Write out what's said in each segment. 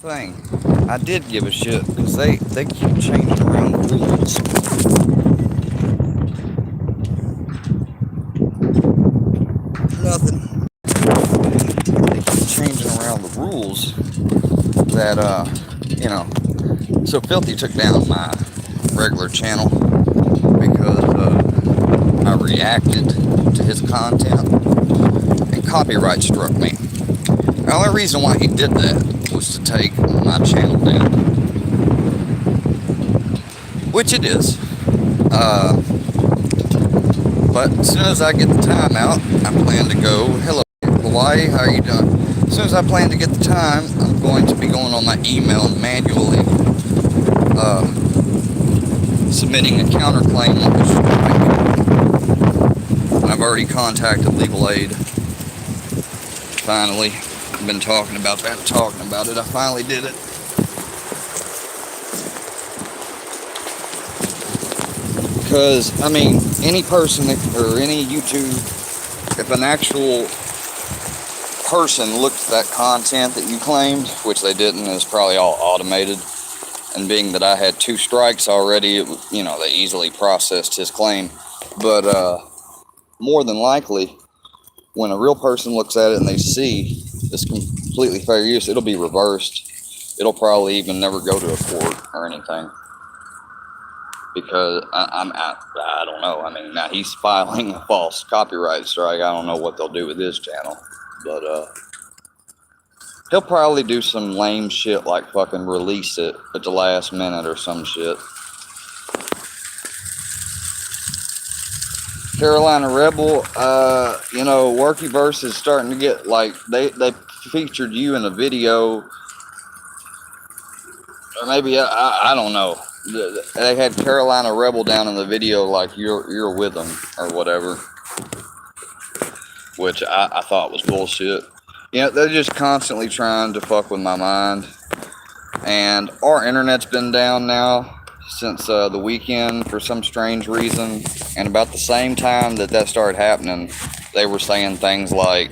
thing. I did give a shit because they keep changing around the rules. Nothing. They keep changing around the rules that you know. So Filthy took down my regular channel because I reacted to his content and copyright struck me. The only reason why he did that was to take my channel down, which it is. But as soon as I get the time out, I plan to go. Hello, Hawaii, how are you doing? As soon as I plan to get the time, I'm going to be going on my email and manually submitting a counterclaim on this strike. And I've already contacted legal aid. Finally, I've been talking about that, I finally did it. Because, I mean, any person or any YouTube, if an actual person looked at that content that you claimed, which they didn't, it's probably all automated. And being that I had 2 strikes already, they easily processed his claim. But more than likely, when a real person looks at it and they see it's completely fair use, it'll be reversed. It'll probably even never go to a court or anything. Because I don't know. I mean, now he's filing a false copyright strike. I don't know what they'll do with his channel. But he'll probably do some lame shit like fucking release it at the last minute or some shit. Carolina Rebel, Workyverse is starting to get, like, they featured you in a video, or maybe, I don't know. They had Carolina Rebel down in the video like you're with them or whatever, which I thought was bullshit. They're just constantly trying to fuck with my mind. And our internet's been down now since the weekend for some strange reason. And about the same time that started happening, they were saying things like,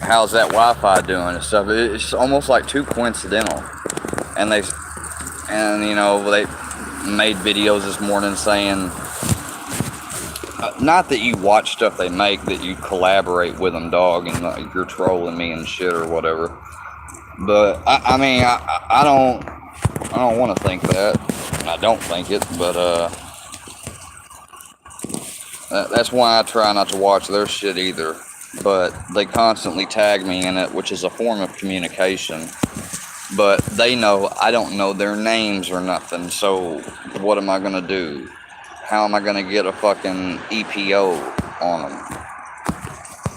how's that Wi-Fi doing and stuff. It's almost like too coincidental. And they made videos this morning saying, not that you watch stuff they make, that you collaborate with them, dog, and you're trolling me and shit or whatever. But I don't want to think that. I don't think it, but that's why I try not to watch their shit either. But they constantly tag me in it, which is a form of communication. But they know I don't know their names or nothing, so what am I going to do? How am I going to get a fucking EPO on them?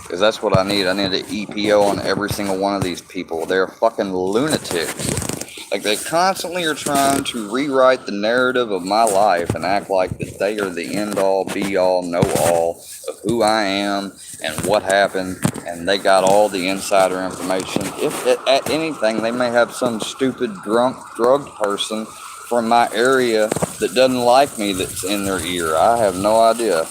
Because that's what I need. I need an EPO on every single one of these people. They're fucking lunatics. Like, they constantly are trying to rewrite the narrative of my life and act like that they are the end-all, be-all, know-all of who I am and what happened, and they got all the insider information. If at anything, they may have some stupid, drunk, drugged person from my area that doesn't like me that's in their ear. I have no idea.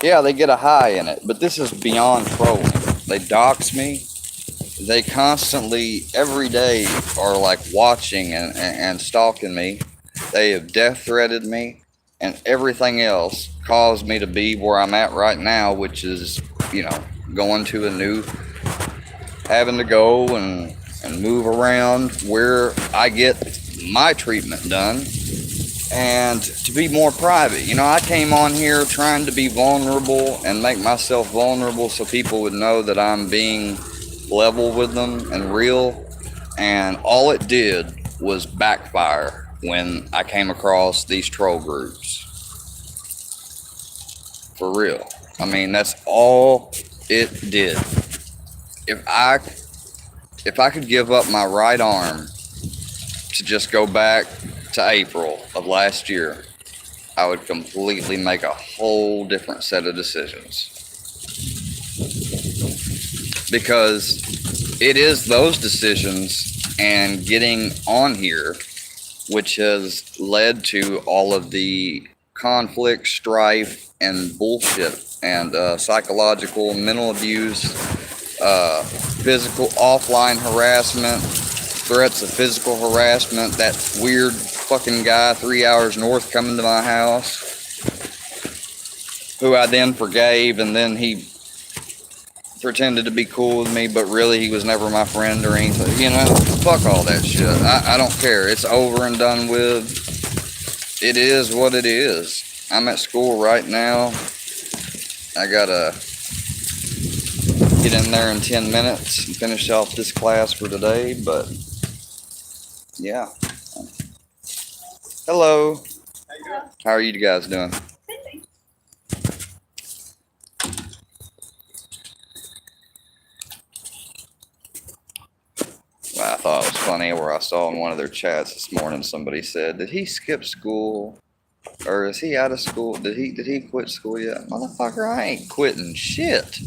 Yeah, they get a high in it, but this is beyond trolling. They dox me. They constantly, every day, are like watching and stalking me. They have death threatened me, and everything else caused me to be where I'm at right now, which is, going to having to go and move around where I get my treatment done, and to be more private. I came on here trying to be vulnerable and make myself vulnerable so people would know that I'm being level with them and real, and all it did was backfire when I came across these troll groups. For real. That's all it did. If I could give up my right arm to just go back to April of last year, I would completely make a whole different set of decisions. Because it is those decisions and getting on here which has led to all of the conflict, strife, and bullshit, and psychological, mental abuse, physical offline harassment, threats of physical harassment. That weird fucking guy 3 hours north coming to my house, who I then forgave, and then he pretended to be cool with me, but really he was never my friend or anything. You know, fuck all that shit. I don't care. It's over and done with. It is what it is. I'm at school right now. I gotta get in there in 10 minutes and finish off this class for today, but yeah. Hello. How you doing? How are you guys doing? I thought it was funny where I saw in one of their chats this morning, somebody said, did he skip school? Or is he out of school? Did he quit school yet? Motherfucker, I ain't quitting shit.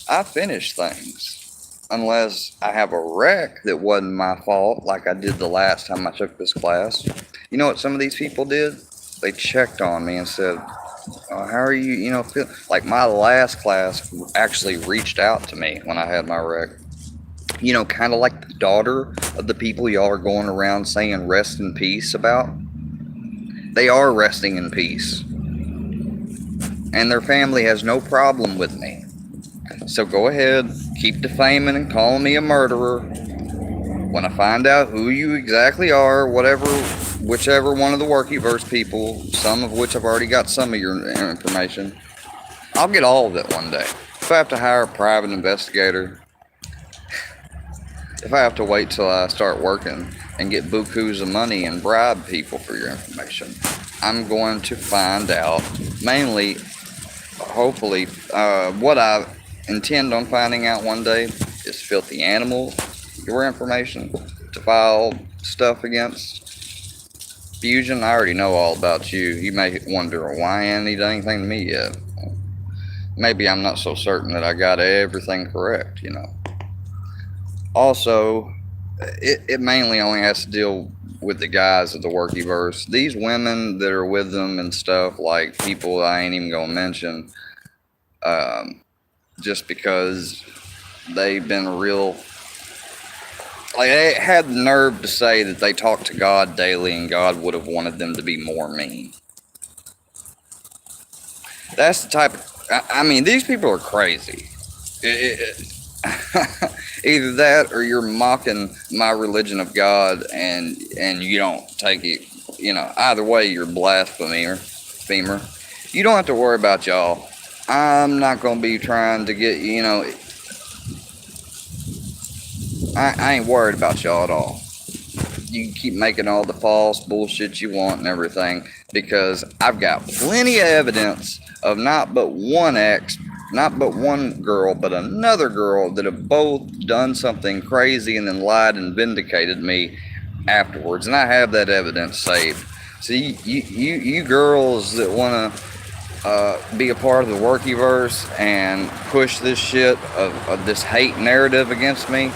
I finish things. Unless I have a wreck that wasn't my fault, like I did the last time I took this class. You know what some of these people did? They checked on me and said, how are you, you know, feel like my last class actually reached out to me when I had my wreck. You know, kind of like the daughter of the people y'all are going around saying rest in peace about. They are resting in peace. And their family has no problem with me. So go ahead, keep defaming and calling me a murderer. When I find out who you exactly are, whichever one of the Workyverse people, some of which I've already got some of your information, I'll get all of it one day. If I have to hire a private investigator, if I have to wait till I start working and get bukus of money and bribe people for your information, I'm going to find out, mainly, hopefully, what I intend on finding out one day is filthy animals, your information, to file stuff against. Fusion, I already know all about you. You may wonder why I ain't done anything to me yet. Maybe I'm not so certain that I got everything correct, you know. Also, it mainly only has to deal with the guys of the Workyverse. These women that are with them and stuff, like people I ain't even gonna mention, just because they've been real, like they had the nerve to say that they talk to God daily and God would have wanted them to be more mean. That's the type of, I mean, these people are crazy. Either that or you're mocking my religion of God and you don't take it, you know, either way you're blasphemer. You don't have to worry about y'all. I'm not going to be trying to get, you know, I ain't worried about y'all at all. You can keep making all the false bullshit you want and everything, because I've got plenty of evidence of not but one girl, but another girl that have both done something crazy and then lied and vindicated me afterwards, and I have that evidence saved. So you girls that want to be a part of the Workyverse and push this shit of this hate narrative against me,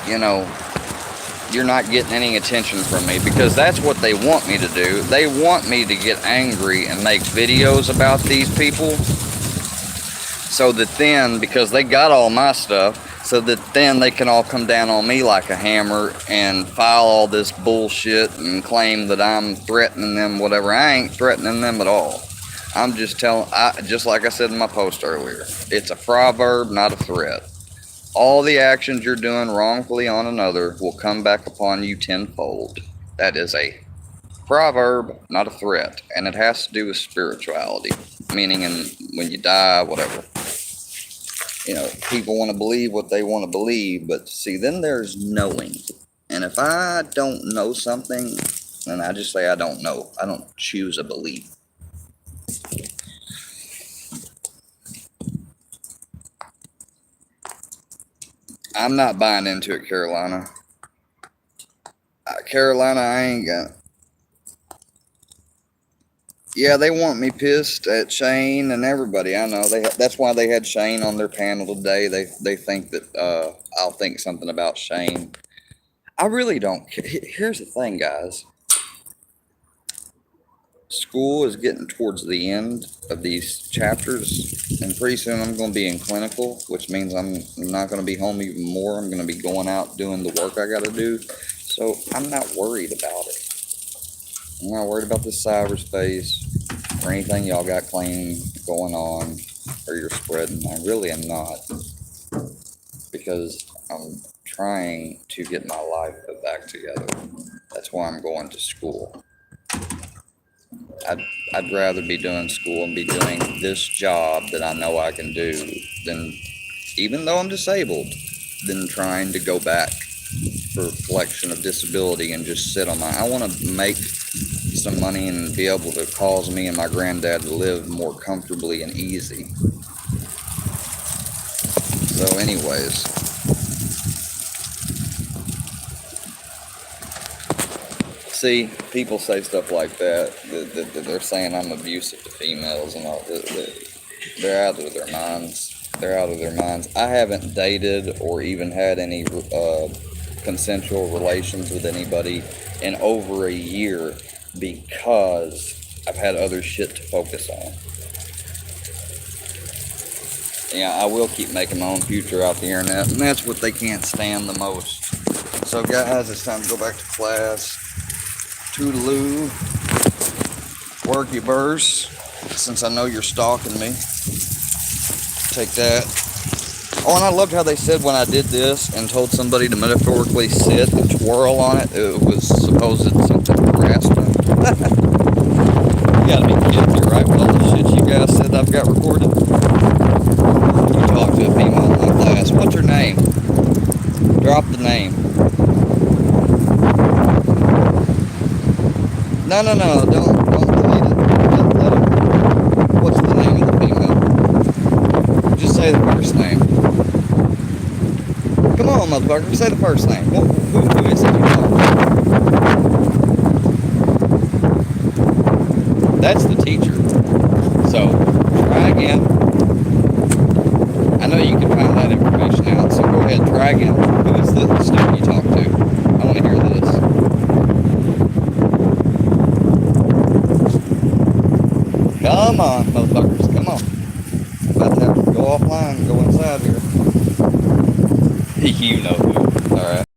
you know, you're not getting any attention from me, because that's what they want me to do. They want me to get angry and make videos about these people, so that then, because they got all my stuff, so that then they can all come down on me like a hammer and file all this bullshit and claim that I'm threatening them, whatever. I ain't threatening them at all. I'm just just like I said in my post earlier, it's a proverb, not a threat. All the actions you're doing wrongfully on another will come back upon you tenfold. That is a proverb, not a threat, and it has to do with spirituality, meaning when you die, whatever. You know, people want to believe what they want to believe, but see, then there's knowing. And if I don't know something, then I just say I don't know. I don't choose a belief. I'm not buying into it, Carolina. Carolina, I ain't got. Yeah, they want me pissed at Shane and everybody. I know that's why they had Shane on their panel today. They think that I'll think something about Shane. I really don't care. Here's the thing, guys. school is getting towards the end of these chapters, and pretty soon I'm going to be in clinical, which means I'm not going to be home even more. I'm going to be going out doing the work I got to do. So I'm not worried about it. I'm not worried about this cyberspace or anything y'all got claiming going on or you're spreading. I really am not, because I'm trying to get my life put back together. That's why I'm going to school. I'd rather be doing school and be doing this job that I know I can do than, even though I'm disabled, than trying to go back for collection of disability and just sit on my. I want to make some money and be able to cause me and my granddad to live more comfortably and easy. So anyways, see, people say stuff like that they're saying I'm abusive to females and all. They're out of their minds. They're out of their minds. I haven't dated or even had any consensual relations with anybody in over a year because I've had other shit to focus on. Yeah, I will keep making my own future out the internet, and that's what they can't stand the most. So guys, it's time to go back to class. Toodaloo. Work your burst, since I know you're stalking me. Take that. Oh, and I loved how they said when I did this and told somebody to metaphorically sit and twirl on it, it was supposed something harassment. You gotta be kidding me, right? With all the shit you guys said I've got recorded. You talk to a female in my class. What's her name? Drop the name. No, don't delete it. Let it. What's the name of the female? Just say the first name. Come on, motherfucker, say the first name. Who is it you know? That's the teacher. So, try again. I know you can find that information out, so go ahead, try again. Who is the student you talk to? I want to hear this. Come on, motherfuckers, come on. I'm about to have to go offline and go inside here. You know who. Alright.